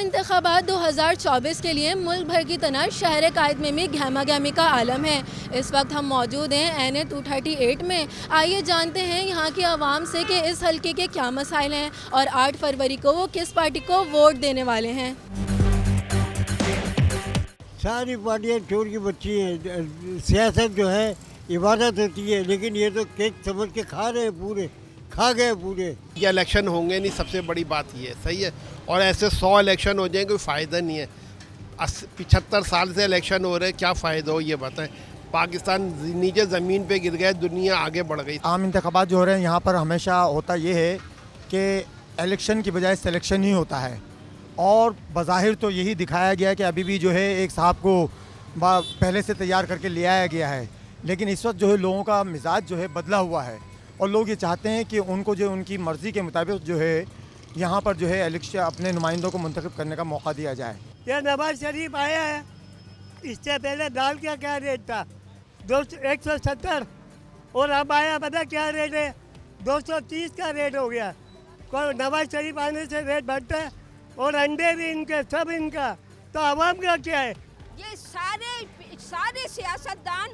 इंतखाबात 2024 के लिए मुल्क भर की तरह शहर कायद में भी गहमा गहमी का आलम है। इस वक्त हम मौजूद हैं NA 238 में। आइए जानते हैं यहाँ की आवाम से कि इस हल्के के क्या मसाइल हैं और 8 फरवरी को वो किस पार्टी को वोट देने वाले हैं। सारी पार्टियाँ चोर की बच्ची हैं। सियासत जो है इबादत होती है, लेकिन ये तो केक समझ के खा रहे हैं, पूरे खा गए पूरे। ये इलेक्शन होंगे नहीं, सबसे बड़ी बात ये है, सही है। और ऐसे 100 इलेक्शन हो जाएंगे, कोई फ़ायदा नहीं है। 75 साल से इलेक्शन हो रहे हैं, क्या फ़ायदा हो ये बताएं। पाकिस्तान नीचे ज़मीन पे गिर गया, दुनिया आगे बढ़ गई। आम इंतखाबात जो हो रहे हैं यहाँ पर हमेशा होता ये है कि इलेक्शन की बजाय सिलेक्शन ही होता है, और बज़ाहिर तो यही दिखाया गया है कि अभी भी जो है एक साहब को पहले से तैयार करके ले आया गया है, लेकिन इस वक्त जो है लोगों का मिजाज जो है बदला हुआ है और लोग ये चाहते हैं कि उनको जो उनकी मर्ज़ी के मुताबिक जो है यहाँ पर जो है इलेक्शन अपने नुमाइंदों को मुंतखब करने का मौका दिया जाए। ये नवाज शरीफ आया है, इससे पहले दाल का क्या रेट था 170, और अब आया पता क्या रेट है 230 का रेट हो गया। नवाज शरीफ आने से रेट बढ़ता है, और अंडे भी इनके, सब इनका, तो आवाम का क्या है। ये सारे सियासतदान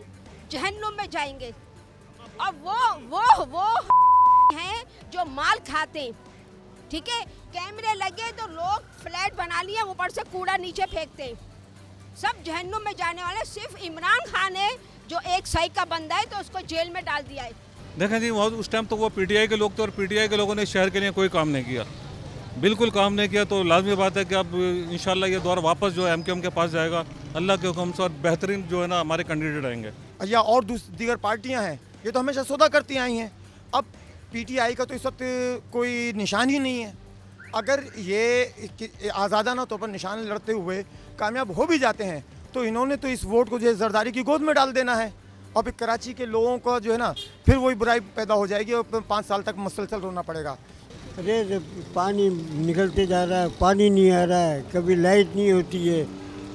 जहन्नुम में जाएंगे, और वो हैं जो माल खाते हैं, ठीक है। कैमरे लगे तो लोग फ्लैट बना लिए, ऊपर से कूड़ा नीचे फेंकते हैं, सब जहन्नुम में जाने वाले। सिर्फ इमरान खान है जो एक सही का बंदा है, तो उसको जेल में डाल दिया है। देखें जी, उस टाइम तो वो PTI के लोग थे, और PTI के लोगों ने शहर के लिए कोई काम नहीं किया, बिल्कुल काम नहीं किया। तो लाजमी बात है कि अब इंशाल्लाह ये दौर वापस जो है MQM के पास जाएगा, अल्लाह के हुक्म से, और बेहतरीन जो है ना हमारे कैंडिडेट आएंगे। या और दीगर पार्टियां हैं, ये तो हमेशा सौदा करती आई हैं। अब PTI का तो इस वक्त कोई निशान ही नहीं है। अगर ये आज़ादाना तौर पर निशान लड़ते हुए कामयाब हो भी जाते हैं, तो इन्होंने तो इस वोट को जो है जरदारी की गोद में डाल देना है, और फिर कराची के लोगों का जो है ना फिर वही बुराई पैदा हो जाएगी, और 5 साल तक मुसलसल रोना पड़ेगा। अरे पानी निकलते जा रहा है, पानी नहीं आ रहा है, कभी लाइट नहीं होती है,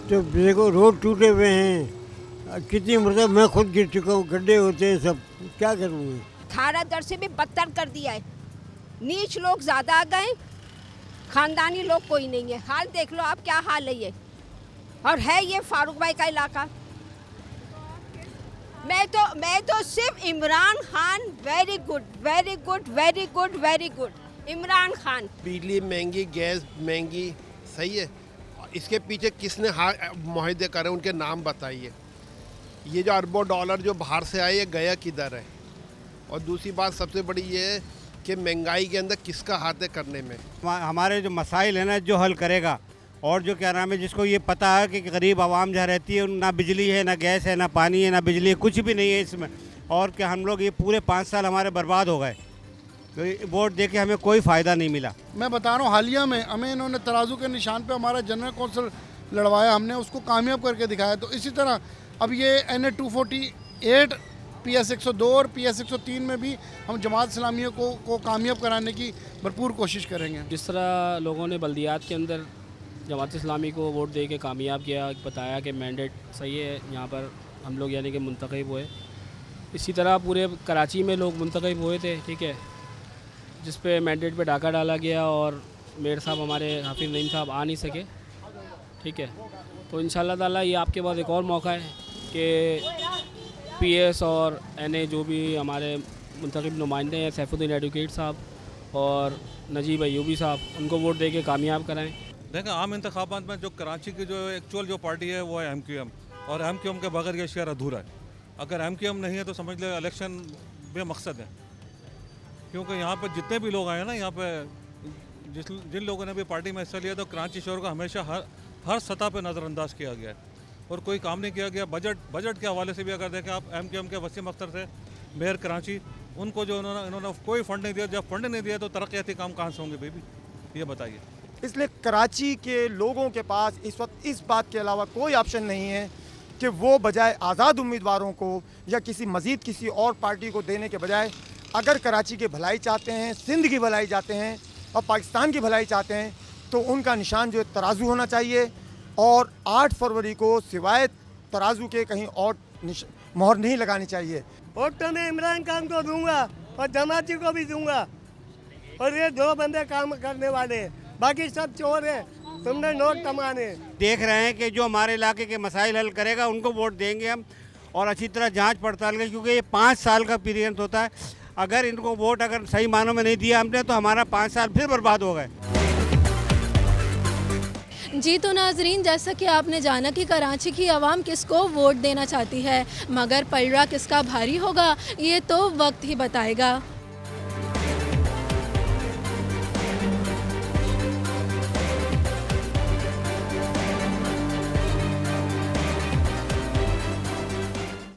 तो देखो रोड टूटे हुए हैं, कितनी मतलब मैं खुद गिर चुका हूँ, गड्ढे होते हैं सब, क्या करूँगा। खारा दर से भी बदतर कर दिया है, नीच लोग ज़्यादा आ गए, खानदानी लोग कोई नहीं है। हाल देख लो आप, क्या हाल है ये। और है ये फारूक भाई का इलाका। मैं तो सिर्फ Imran Khan, very good very good very good very good Imran Khan. बिजली महंगी, गैस महंगी, सही है। इसके पीछे किसने मुआहदे करे, उनके नाम बताइए। ये जो अरबों डॉलर जो बाहर से आए, ये गया किधर है। और दूसरी बात सबसे बड़ी ये है कि महंगाई के अंदर किसका हाथ है करने में। हमारे जो मसाइल है ना, जो हल करेगा, और जो क्या नाम है, जिसको ये पता है कि गरीब आवाम जहाँ रहती है, ना बिजली है, ना गैस है, ना पानी है, ना बिजली है, कुछ भी नहीं है इसमें, और क्या हम लोग ये पूरे 5 साल हमारे बर्बाद हो गए, तो वोट दे के हमें कोई फ़ायदा नहीं मिला। मैं बता रहा हूँ, हालिया में हमें इन्होंने तराजू के निशान पे हमारा जनरल कौंसिल लड़वाया, हमने उसको कामयाब करके दिखाया। तो इसी तरह अब ये NA 248, PS 102 और PS 103 में भी हम जमात इस्लामियों को कामयाब कराने की भरपूर कोशिश करेंगे। जिस तरह लोगों ने बल्दियात के अंदर जमात इस्लामी को वोट दे के कामयाब किया, बताया कि मैंडेट सही है, यहाँ पर हम लोग यानी कि मुंतखब हुए, इसी तरह पूरे कराची में लोग मुंतखब हुए थे, ठीक है, जिस पे मैंडेट पे डाका डाला गया, और मेयर साहब हमारे हाफिज़ नईम साहब आ नहीं सके, ठीक है। तो इंशाल्लाह ताला ये आपके पास एक और मौका है कि PS और NA जो भी हमारे मुंतखब नुमाइंदे हैं, सैफुद्दीन एडवोकेट साहब और नजीब अयूबी साहब, उनको वोट दे के कामयाब कराएँ। देखें, आम इंतखाबात में जो कराची की जो एक्चुअल जो पार्टी है वो है MQM, और MQM के बगैर ये शहर अधूरा है। अगर MQM नहीं है तो समझ ले इलेक्शन बेमकसद है, क्योंकि यहाँ पर जितने भी लोग आए हैं ना, यहाँ पे जिन लोगों ने भी पार्टी में हिस्सा लिया, तो कराची शहर को हमेशा हर सतह पे नज़रअंदाज किया गया है, और कोई काम नहीं किया गया। बजट के हवाले से भी अगर देखें आप, MQM के वसीम अख्तर थे मेयर कराची, उनको जो इन्होंने कोई फंड नहीं दिया। जब फंड नहीं दिया तो तरक्याती काम कहाँ से होंगे बेबी, ये बताइए। इसलिए कराची के लोगों के पास इस वक्त इस बात के अलावा कोई ऑप्शन नहीं है कि वो बजाय आज़ाद उम्मीदवारों को या किसी और पार्टी को देने के बजाय, अगर कराची की भलाई चाहते हैं, सिंध की भलाई चाहते हैं और पाकिस्तान की भलाई चाहते हैं, तो उनका निशान जो है तराजू होना चाहिए, और 8 फरवरी को सिवाय तराजू के कहीं और मोहर नहीं लगानी चाहिए। वोट तो मैं इमरान खान को दूंगा और जमाती को भी दूंगा, और ये 2 बंदे काम करने वाले हैं, बाकी सब चोर हैं। तुमने नोट कमाने। देख रहे हैं कि जो हमारे इलाके के मसाइल हल करेगा उनको वोट देंगे हम, और अच्छी तरह जांच पड़ताल करें, क्योंकि ये 5 साल का पीरियड होता है। अगर इनको वोट अगर सही मानों में नहीं दिया हमने तो हमारा 5 साल फिर बर्बाद हो गए। जी तो नाजरीन, जैसा कि आपने जाना कि कराची की आवाम किसको वोट देना चाहती है, मगर पलड़ा किसका भारी होगा ये तो वक्त ही बताएगा।